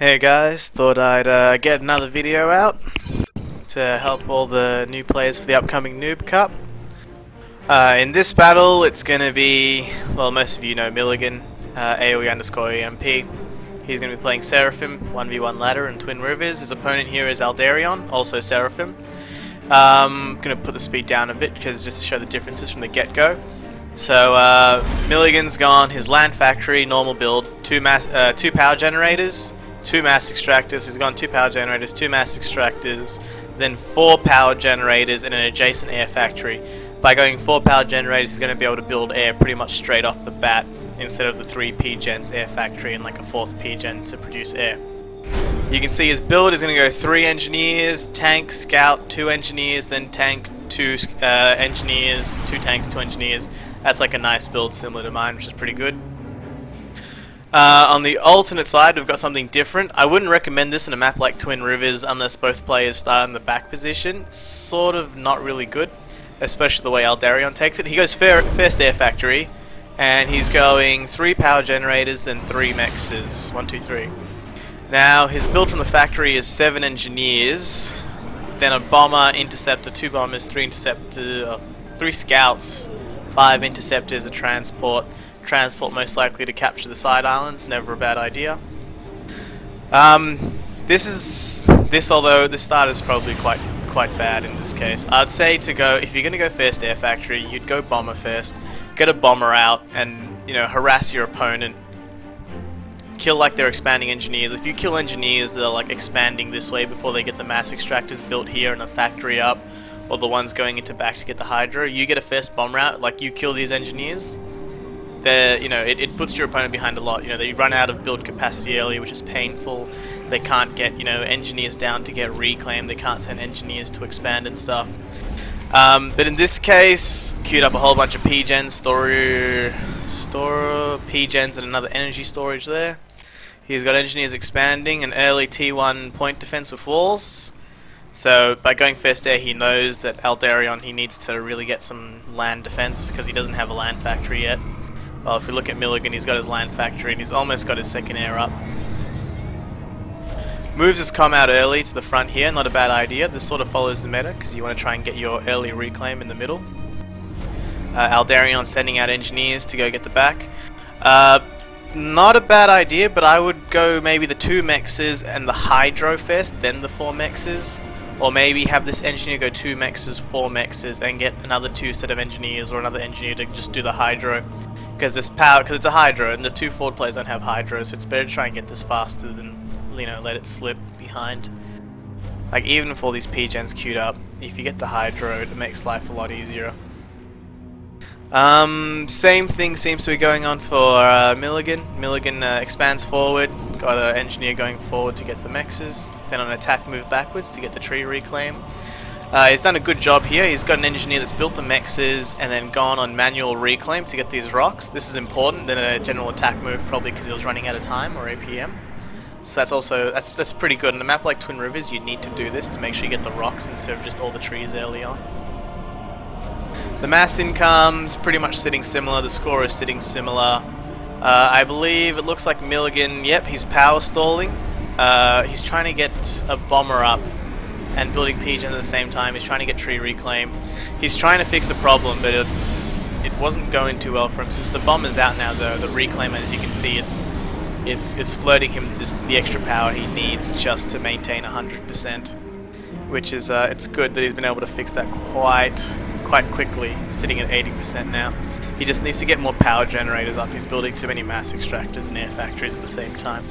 Hey guys, thought I'd get another video out to help all the new players for the upcoming Noob Cup. In this battle, it's going to be, well, most of you know Milligan, AOE_EMP. He's going to be playing Seraphim, 1v1 ladder and Twin Rivers. His opponent here is Aldarion, also Seraphim. I'm going to put the speed down a bit because just to show the differences from the get-go. So Milligan's gone his land factory, normal build, two power generators, 2 mass extractors. He's gone 2 power generators, 2 mass extractors, then 4 power generators and an adjacent air factory. By going 4 power generators, he's going to be able to build air pretty much straight off the bat instead of the 3 P-gens air factory and like a 4th P-gen to produce air. You can see his build is going to go 3 engineers, tank, scout, 2 engineers, then tank, 2 engineers, 2 tanks, 2 engineers. That's like a nice build similar to mine, which is pretty good. On the alternate side, we've got something different. I wouldn't recommend this in a map like Twin Rivers unless both players start in the back position. It's sort of not really good, especially the way Aldarion takes it. He goes first air factory, and he's going 3 power generators, then 3 mexes. 1, 2, 3. Now, his build from the factory is 7 engineers, then a bomber, interceptor, 2 bombers, 3 interceptors, 3 scouts, 5 interceptors, a transport. Transport most likely to capture the side islands, never a bad idea. Although the start is probably quite bad in this case. I'd say to go, if you're going to go first air factory, you'd go bomber first, get a bomber out, and harass your opponent. Kill like they're expanding engineers. If you kill engineers that are like expanding this way before they get the mass extractors built here and the factory up, or the ones going into back to get the hydro, you get a first bomber out, like you kill these engineers. It puts your opponent behind a lot. They run out of build capacity early, which is painful. They can't get engineers down to get reclaimed. They can't send engineers to expand and stuff. But in this case, queued up a whole bunch of P-gens, store P-gens and another energy storage there. He's got engineers expanding, an early T1 point defense with walls. So by going first air, he knows that Aldarion, he needs to really get some land defense because he doesn't have a land factory yet. Well, if we look at Milligan, he's got his land factory and he's almost got his second air up. Moves his comm out early to the front here, not a bad idea. This sort of follows the meta because you want to try and get your early reclaim in the middle. Aldarion sending out engineers to go get the back. Not a bad idea, but I would go maybe the 2 mexes and the hydro first, then the 4 mexes. Or maybe have this engineer go 2 mexes, 4 mexes, and get another 2 set of engineers or another engineer to just do the hydro. Because it's a hydro, and the 2 forward players don't have hydro, so it's better to try and get this faster than, let it slip behind. Like, even with all these P-gens queued up, if you get the hydro, it makes life a lot easier. Same thing seems to be going on for Milligan. Milligan expands forward, got an engineer going forward to get the mexes, then on attack move backwards to get the tree reclaim. He's done a good job here. He's got an engineer that's built the mexes and then gone on manual reclaim to get these rocks. This is important than a general attack move, probably because he was running out of time or APM. So that's pretty good. In a map like Twin Rivers, you need to do this to make sure you get the rocks instead of just all the trees early on. The mass income's pretty much sitting similar. The score is sitting similar. I believe it looks like Milligan. Yep, he's power stalling. He's trying to get a bomber up and building P-gen at the same time. He's trying to get tree reclaim. He's trying to fix the problem, but it wasn't going too well for him. Since the bomber's out now, though, the reclaim, as you can see, it's flirting him the extra power he needs just to maintain 100%, which is it's good that he's been able to fix that quite quickly, sitting at 80% now. He just needs to get more power generators up. He's building too many mass extractors and air factories at the same time.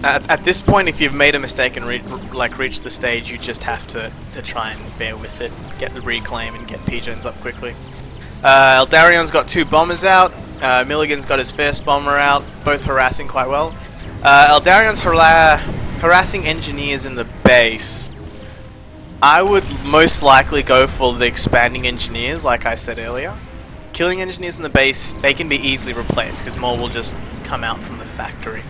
At this point, if you've made a mistake and reached the stage, you just have to try and bear with it, get the reclaim and get P-gens up quickly. Aldarion's got 2 bombers out, Milligan's got his first bomber out, both harassing quite well. Aldarion's harassing engineers in the base. I would most likely go for the expanding engineers, like I said earlier. Killing engineers in the base, they can be easily replaced because more will just come out from the factory.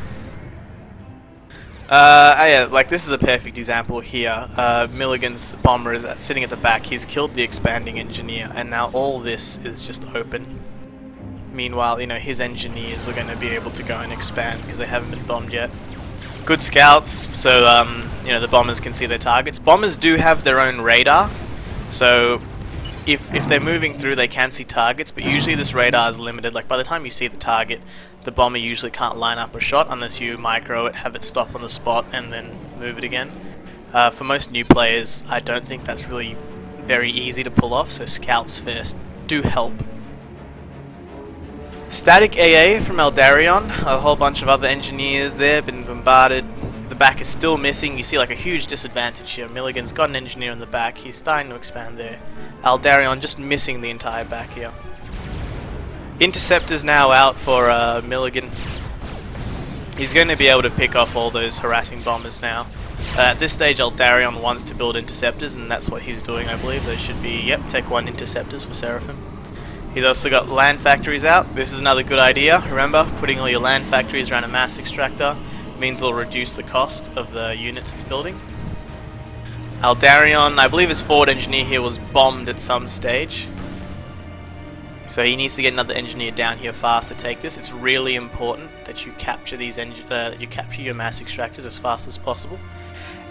Yeah, like this is a perfect example here. Milligan's bomber is sitting at the back. He's killed the expanding engineer, and now all this is just open. Meanwhile, you know, his engineers are going to be able to go and expand because they haven't been bombed yet. Good scouts, so you know, the bombers can see their targets. Bombers do have their own radar, so if they're moving through, they can see targets, but usually this radar is limited. Like, by the time you see the target, the bomber usually can't line up a shot unless you micro it, have it stop on the spot, and then move it again. For most new players, I don't think that's really very easy to pull off, so scouts first do help. Static AA from Aldarion, a whole bunch of other engineers there, been bombarded. The back is still missing. You see like a huge disadvantage here. Milligan's got an engineer in the back, he's starting to expand there. Aldarion just missing the entire back here. Interceptor's now out for Milligan. He's going to be able to pick off all those harassing bombers now. At this stage, Aldarion wants to build interceptors, and that's what he's doing, I believe. There should be, yep, Tech 1 interceptors for Seraphim. He's also got land factories out. This is another good idea. Remember, putting all your land factories around a mass extractor means it'll reduce the cost of the units it's building. Aldarion, I believe his forward engineer here was bombed at some stage. So he needs to get another engineer down here fast to take this. It's really important that you capture these your mass extractors as fast as possible,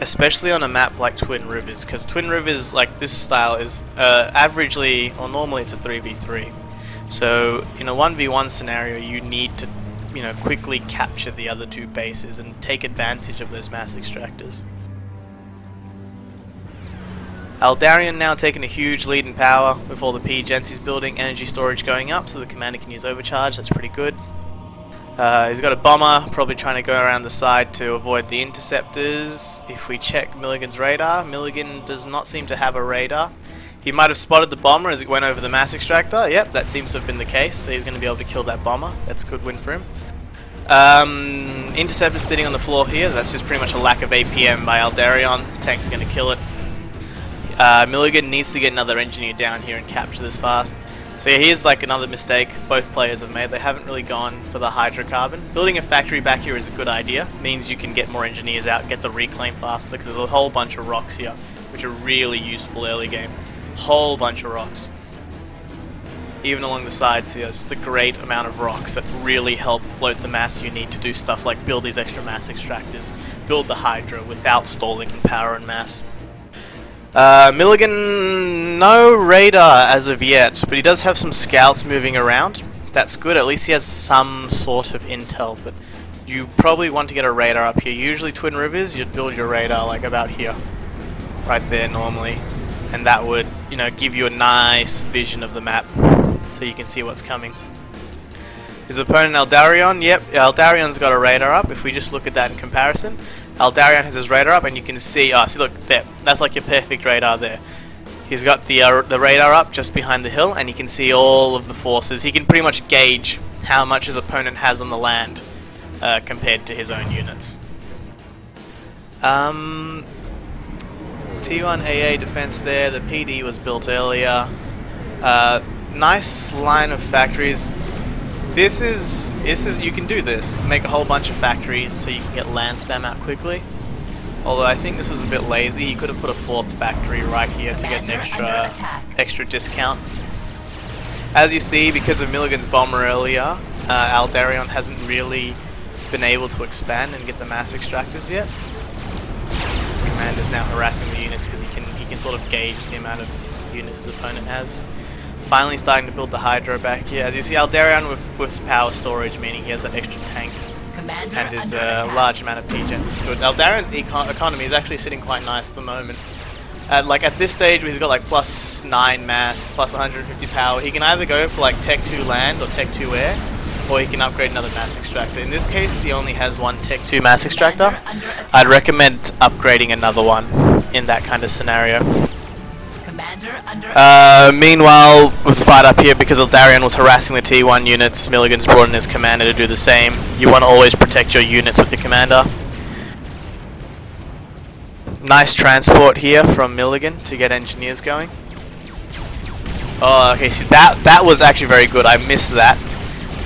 especially on a map like Twin Rivers, because Twin Rivers, like this style, is averagely, or normally it's a 3v3. So in a 1v1 scenario, you need to, you know, quickly capture the other two bases and take advantage of those mass extractors. Aldarion now taking a huge lead in power with all the PGents he's building, energy storage going up so the commander can use overcharge. That's pretty good. He's got a bomber, probably trying to go around the side to avoid the interceptors. If we check Milligan's radar, Milligan does not seem to have a radar. He might have spotted the bomber as it went over the mass extractor. Yep, that seems to have been the case, so he's going to be able to kill that bomber. That's a good win for him. Interceptor's sitting on the floor here. That's just pretty much a lack of APM by Aldarion. Tank's going to kill it. Milligan needs to get another engineer down here and capture this fast. So yeah, here's like another mistake both players have made. They haven't really gone for the hydrocarbon. Building a factory back here is a good idea. Means you can get more engineers out, get the reclaim faster, because there's a whole bunch of rocks here, which are really useful early game. Whole bunch of rocks. Even along the sides here, just a great amount of rocks that really help float the mass you need to do stuff like build these extra mass extractors, build the hydro without stalling in power and mass. Milligan, no radar as of yet, but he does have some scouts moving around. That's good, at least he has some sort of intel, but you probably want to get a radar up here. Usually Twin Rivers, you'd build your radar like about here, right there normally, and that would, you know, give you a nice vision of the map, so you can see what's coming. His opponent Aldarion, yep, Aldarion's got a radar up. If we just look at that in comparison, Aldarion has his radar up, and you can see, see look, there, that's like your perfect radar there. He's got the radar up just behind the hill, and you can see all of the forces. He can pretty much gauge how much his opponent has on the land compared to his own units. T1 AA defense there, the PD was built earlier. Nice line of factories. This is you can do this. Make a whole bunch of factories so you can get land spam out quickly. Although I think this was a bit lazy. You could have put a fourth factory right here to get an extra discount. As you see, because of Milligan's bomber earlier, Aldarion hasn't really been able to expand and get the mass extractors yet. His commander's now harassing the units because he can sort of gauge the amount of units his opponent has. Finally starting to build the hydro back here. As you see, Aldarion with power storage, meaning he has that extra tank, and his large amount of PGens is good. Aldarion's economy is actually sitting quite nice at the moment. Like at this stage where he's got like plus 9 mass, plus 150 power, he can either go for like Tech 2 land or Tech 2 air, or he can upgrade another mass extractor. In this case, he only has one Tech 2 mass extractor. I'd recommend upgrading another one in that kind of scenario. Meanwhile, with the fight up here, because Aldarion was harassing the T1 units, Milligan's brought in his commander to do the same. You want to always protect your units with your commander. Nice transport here from Milligan to get engineers going. Oh, okay, see that was actually very good. I missed that.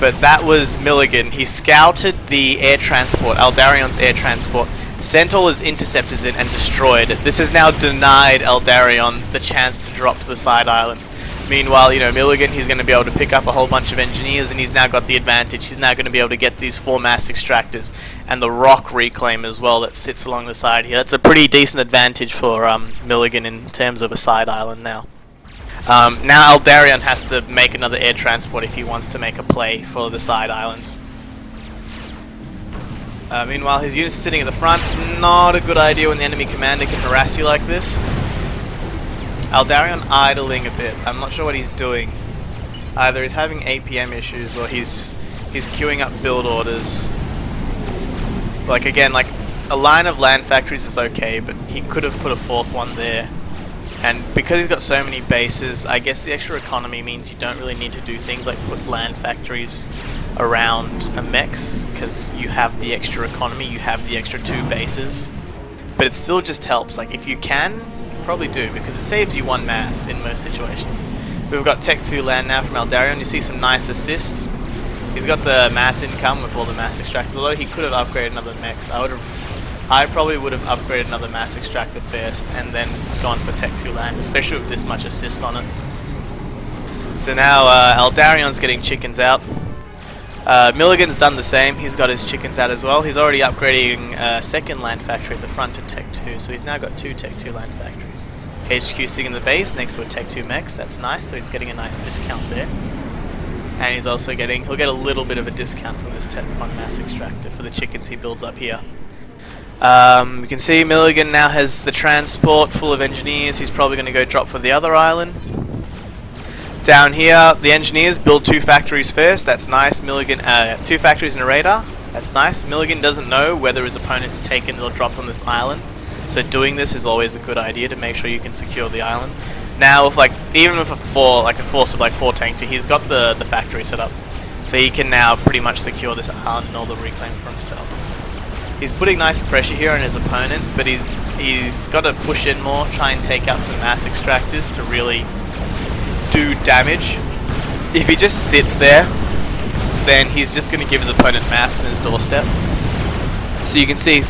But that was Milligan. He scouted the air transport, Aldarion's air transport, sent all his interceptors in and destroyed it. This has now denied Aldarion the chance to drop to the side islands. Meanwhile, you know, Milligan, he's going to be able to pick up a whole bunch of engineers, and he's now got the advantage. He's now going to be able to get these 4 mass extractors and the rock reclaim as well that sits along the side here. That's a pretty decent advantage for Milligan in terms of a side island now. Now Aldarion has to make another air transport if he wants to make a play for the side islands. Meanwhile, his units are sitting at the front. Not a good idea when the enemy commander can harass you like this. Aldarion idling a bit. I'm not sure what he's doing. Either he's having APM issues or he's queuing up build orders. Like again, like a line of land factories is okay, but he could have put a 4th one there. And because he's got so many bases, I guess the extra economy means you don't really need to do things like put land factories around a mechs, because you have the extra economy, you have the extra 2 bases. But it still just helps. Like if you can, probably do, because it saves you 1 mass in most situations. We've got Tech 2 land now from Aldarion. You see some nice assist. He's got the mass income with all the mass extractors, although he could have upgraded another mechs. I probably would have upgraded another mass extractor first and then gone for Tech 2 land, especially with this much assist on it. So now Aldarion's getting chickens out. Milligan's done the same. He's got his chickens out as well. He's already upgrading a 2nd land factory at the front to Tech 2, so he's now got 2 Tech 2 land factories. HQ sitting in the base next to a Tech 2 mechs. That's nice, so he's getting a nice discount there. And he's also he'll get a little bit of a discount from this Tech 1 mass extractor for the chickens he builds up here. You can see Milligan now has the transport full of engineers. He's probably going to go drop for the other island. Down here, the engineers build 2 factories first. That's nice. Milligan, 2 factories and a radar. That's nice. Milligan doesn't know whether his opponent's taken or dropped on this island, so doing this is always a good idea to make sure you can secure the island. Now, with even with a force of 4 tanks, he's got the factory set up, so he can now pretty much secure this island and all the reclaim for himself. He's putting nice pressure here on his opponent, but he's got to push in more, try and take out some mass extractors to really do damage. If he just sits there, then he's just going to give his opponent mass on his doorstep. So you can see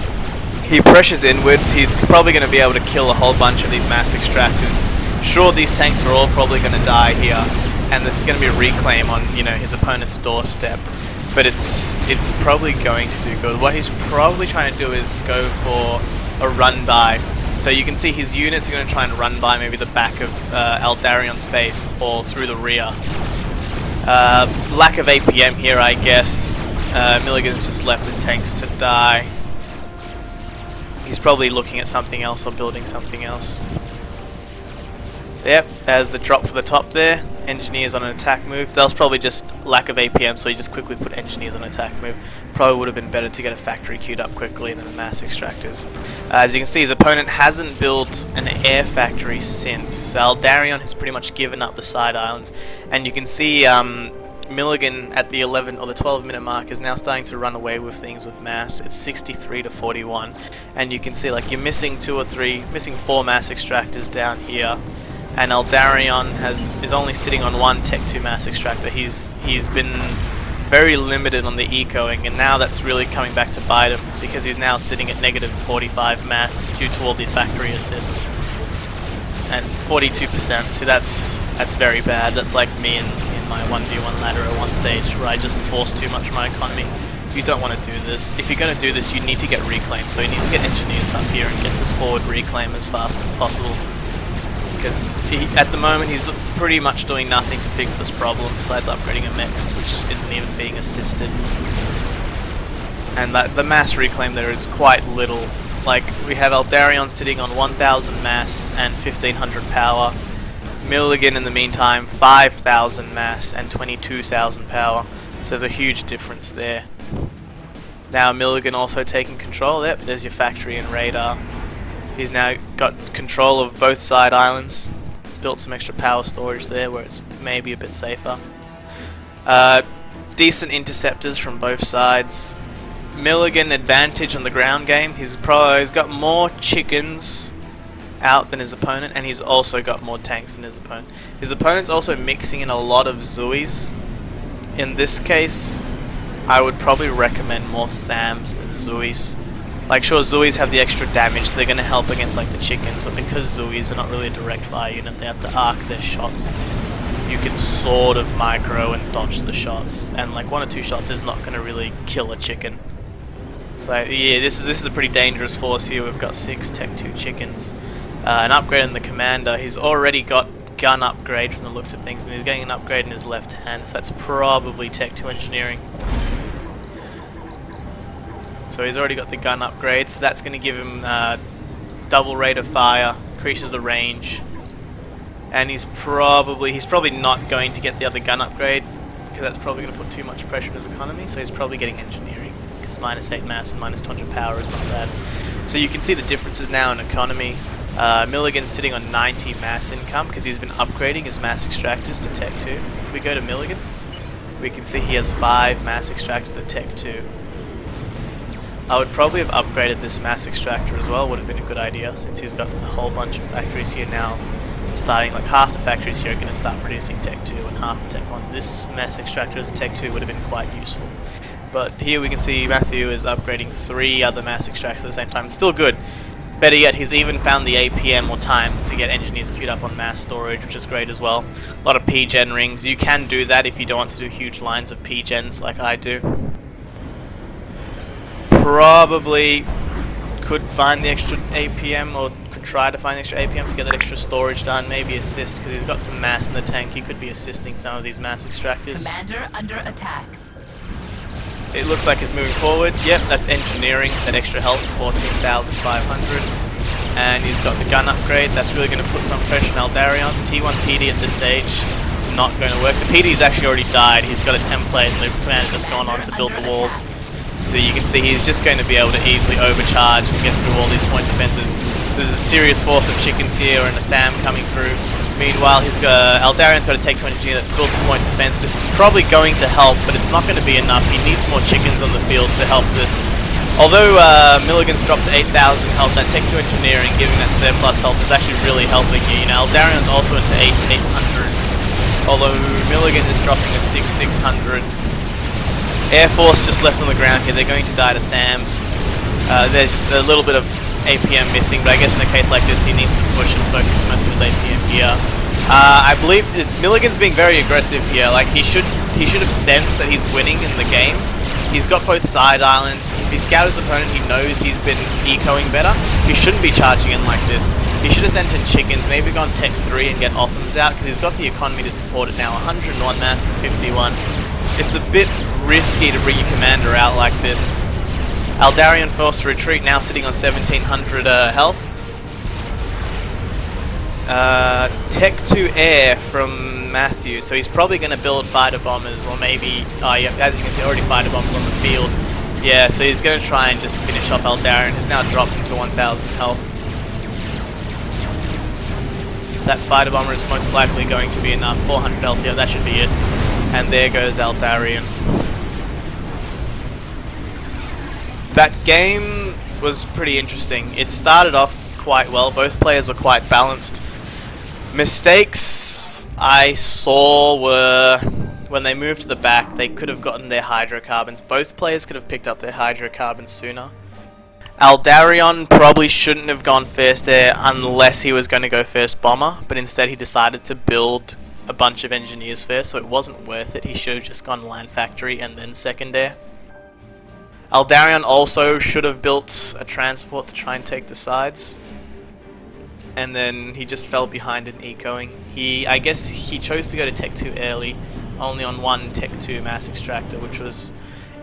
he pressures inwards. He's probably going to be able to kill a whole bunch of these mass extractors. Sure, these tanks are all probably going to die here, and this is going to be a reclaim on his opponent's doorstep. But it's probably going to do good. What he's probably trying to do is go for a run by. So you can see his units are going to try and run by maybe the back of Aldarion's base or through the rear. Lack of APM here, I guess. Milligan's just left his tanks to die. He's probably looking at something else or building something else. Yep, there's the drop for the top there. Engineers on an attack move. That was probably just lack of APM, so he just quickly put engineers on an attack move. Probably would have been better to get a factory queued up quickly than the mass extractors. As you can see, his opponent hasn't built an air factory since. Aldarion has pretty much given up the side islands, and you can see Milligan at the 11 or the 12-minute mark is now starting to run away with things with mass. It's 63 to 41, and you can see you're missing 4 mass extractors down here. And Aldarion is only sitting on 1 Tech 2 mass extractor. He's been very limited on the ecoing, and now that's really coming back to bite him because he's now sitting at negative 45 mass due to all the factory assist. And 42%, so that's very bad. That's like me in my 1v1 ladder at one stage where I just force too much of my economy. You don't want to do this. If you're going to do this, you need to get reclaim. So he needs to get engineers up here and get this forward reclaim as fast as possible. Because at the moment he's pretty much doing nothing to fix this problem besides upgrading a mechs, which isn't even being assisted. And the mass reclaim there is quite little. We have Aldarion sitting on 1000 mass and 1500 power. Milligan in the meantime 5000 mass and 22,000 power. So there's a huge difference there. Now Milligan also taking control. Yep, there's your factory and radar. He's now got control of both side islands. Built some extra power storage there where it's maybe a bit safer. Decent interceptors from both sides. Milligan advantage on the ground game. He's got more chickens out than his opponent, and he's also got more tanks than his opponent. His opponent's also mixing in a lot of Zuis. In this case, I would probably recommend more Thams than Zuis. Sure, Zuis have the extra damage, so they're going to help against the chickens, but because Zuis are not really a direct fire unit, they have to arc their shots. you can sort of micro and dodge the shots, and like 1 or 2 shots is not going to really kill a chicken. So yeah, this is a pretty dangerous force here. We've got 6 Tech 2 chickens, an upgrade in the commander. He's already got gun upgrade from the looks of things, and he's getting an upgrade in his left hand, so that's probably Tech 2 engineering. So he's already got the gun upgrade, so that's going to give him double rate of fire, increases the range, and he's probably not going to get the other gun upgrade because that's probably going to put too much pressure on his economy. So he's probably getting engineering because -8 mass and -200 power is not bad. So you can see the differences now in economy. Milligan's sitting on 90 mass income because he's been upgrading his mass extractors to Tech 2. If we go to Milligan, we can see he has 5 mass extractors at Tech 2. I would probably have upgraded this mass extractor as well, would have been a good idea, since he's got a whole bunch of factories here now. Starting, like half the factories here are going to start producing Tech 2 and half Tech 1. This mass extractor as Tech 2 would have been quite useful. But here we can see Matthew is upgrading 3 other mass extractors at the same time. Still good. Better yet, he's even found the APM or time to get engineers queued up on mass storage, which is great as well. A lot of P-gen rings. You can do that if you don't want to do huge lines of P-gens like I do. Probably could find the extra APM, or could try to find the extra APM to get that extra storage done. Maybe assist, because he's got some mass in the tank. He could be assisting some of these mass extractors. Commander under attack. It looks like he's moving forward. Yep, that's engineering. That extra health, 14,500. And he's got the gun upgrade. That's really going to put some pressure on Aldarion. T1 PD at this stage, not going to work. The PD's actually already died. He's got a template, and the commander's just gone on to build the walls. So you can see he's just going to be able to easily overcharge and get through all these point defenses. There's a serious force of chickens here and a Tham coming through. Meanwhile, Aldarion's got a Tech 2 engineer that's built a point defense. This is probably going to help, but it's not going to be enough. He needs more chickens on the field to help this. Although Milligan's dropped to 8,000 health, that Tech 2 engineering giving that surplus health is actually really helping here. You know, Aldarion's also into 8,800, although Milligan is dropping to 6,600. Air Force just left on the ground here. They're going to die to Thams. There's just a little bit of APM missing, but I guess in a case like this, he needs to push and focus most of his APM here. I believe Milligan's being very aggressive here. Like he should have sensed that he's winning in the game. He's got both side islands. If he scouted his opponent, he knows he's been ecoing better. He shouldn't be charging in like this. He should have sent in chickens, maybe gone Tech 3 and get Othams out, because he's got the economy to support it now. 101 mass to 51. It's a bit risky to bring your commander out like this. Aldarion forced to retreat, now sitting on 1,700 health. Tech 2 air from Matthew, so he's probably going to build fighter bombers, or maybe, yeah, as you can see, already fighter bombers on the field. Yeah, so he's going to try and just finish off Aldarion, who's now dropped into 1,000 health. That fighter bomber is most likely going to be enough. 400 health, yeah, that should be it. And there goes Aldarion. That game was pretty interesting. It started off quite well. Both players were quite balanced. Mistakes I saw were when they moved to the back, they could have gotten their hydrocarbons. Both players could have picked up their hydrocarbons sooner. Aldarion probably shouldn't have gone first there unless he was going to go first bomber, but instead he decided to build a bunch of engineers first, so it wasn't worth it. He should have just gone land factory and then second air. Aldarion also should have built a transport to try and take the sides, and then he just fell behind in ecoing. I guess he chose to go to Tech 2 early, only on one Tech 2 mass extractor, which was,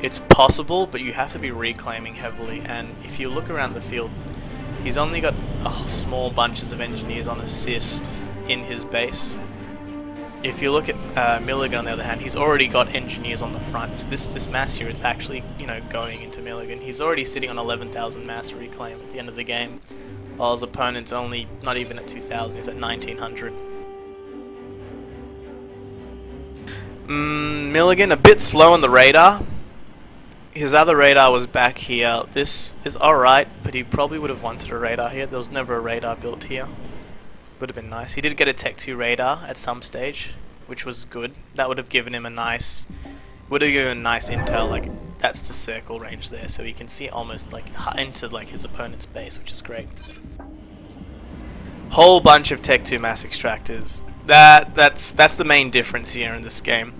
it's possible, but you have to be reclaiming heavily, and if you look around the field, he's only got small bunches of engineers on assist in his base. If you look at Milligan on the other hand, he's already got engineers on the front, so this mass here, it's actually, you know, going into Milligan. He's already sitting on 11,000 mass reclaim at the end of the game, while his opponent's only not even at 2,000, he's at 1,900. Milligan a bit slow on the radar. His other radar was back here. This is alright, but he probably would have wanted a radar here. There was never a radar built here. Would have been nice. He did get a Tech 2 radar at some stage, which was good. That would have given him a nice, intel. Like that's the circle range there, so he can see almost like into like his opponent's base, which is great. Whole bunch of Tech 2 mass extractors. That's the main difference here in this game.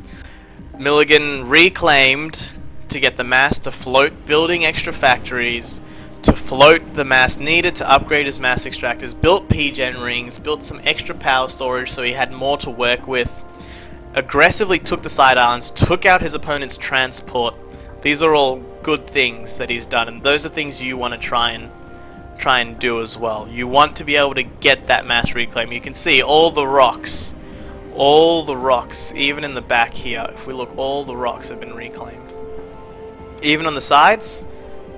Milligan reclaimed to get the mass to float, building extra factories to float the mass needed to upgrade his mass extractors, built P-gen rings, built some extra power storage so he had more to work with, aggressively took the side islands, took out his opponent's transport. These are all good things that he's done, and those are things you want to try and do as well. You want to be able to get that mass reclaim. You can see all the rocks, even in the back here, if we look, all the rocks have been reclaimed. Even on the sides,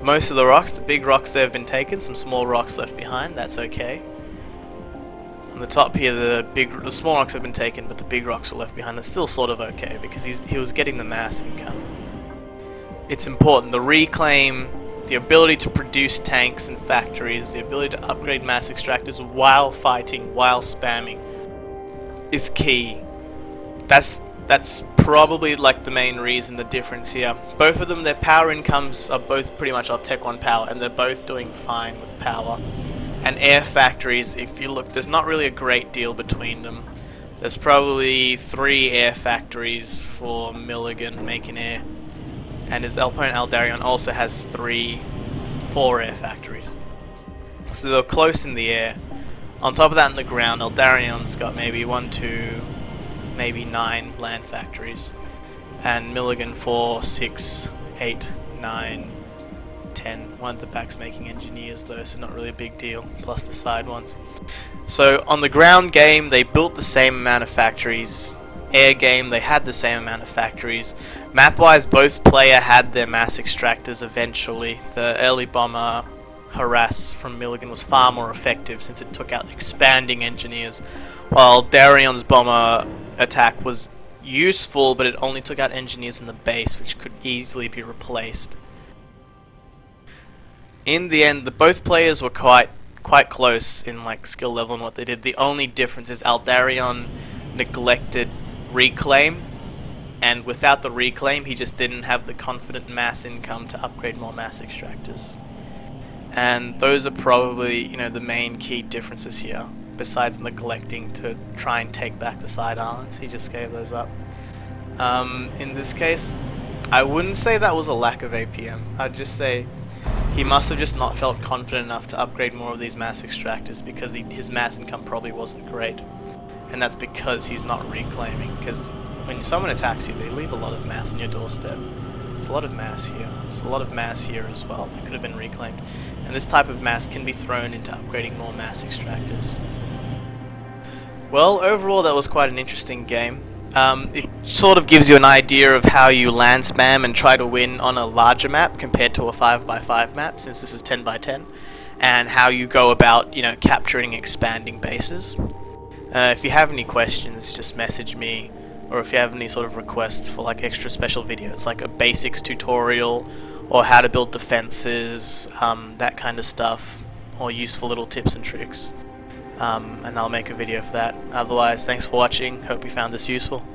most of the rocks, the big rocks there have been taken, some small rocks left behind, that's okay. On the top here, the small rocks have been taken, but the big rocks were left behind. It's still sort of okay, because he was getting the mass income. It's important, the reclaim, the ability to produce tanks and factories, the ability to upgrade mass extractors while fighting, while spamming, is key. That's probably like the main reason, the difference here. Both of them, their power incomes are both pretty much off Tech 1 power, and they're both doing fine with power. And air factories, if you look, there's not really a great deal between them. There's probably 3 air factories for Milligan making air, and his opponent Aldarion also has 4 air factories. So they're close in the air. On top of that, in the ground, Aldarion's got maybe 1, 2, maybe 9 land factories, and Milligan 4, 6, 8, 9, 10. One at the back's making engineers though, so not really a big deal, plus the side ones. So on the ground game, they built the same amount of factories. Air game, they had the same amount of factories. Map-wise, both player had their mass extractors eventually. The early bomber harass from Milligan was far more effective since it took out expanding engineers, while Darion's bomber attack was useful, but it only took out engineers in the base, which could easily be replaced. In the end, both players were quite close in like skill level and what they did. The only difference is Aldarion neglected reclaim, and without the reclaim he just didn't have the confident mass income to upgrade more mass extractors. And those are probably, the main key differences here, besides neglecting to try and take back the side islands. He just gave those up. In this case, I wouldn't say that was a lack of APM. I'd just say he must have just not felt confident enough to upgrade more of these mass extractors, because his mass income probably wasn't great. And that's because he's not reclaiming, because when someone attacks you, they leave a lot of mass on your doorstep. There's a lot of mass here. There's a lot of mass here as well that could have been reclaimed. And this type of mass can be thrown into upgrading more mass extractors. Well, overall that was quite an interesting game. It sort of gives you an idea of how you land spam and try to win on a larger map compared to a 5x5 map, since this is 10x10, and how you go about, capturing expanding bases. If you have any questions, just message me, or if you have any sort of requests for like extra special videos, like a basics tutorial, or how to build defenses, that kind of stuff, or useful little tips and tricks, and I'll make a video for that. Otherwise, thanks for watching, hope you found this useful.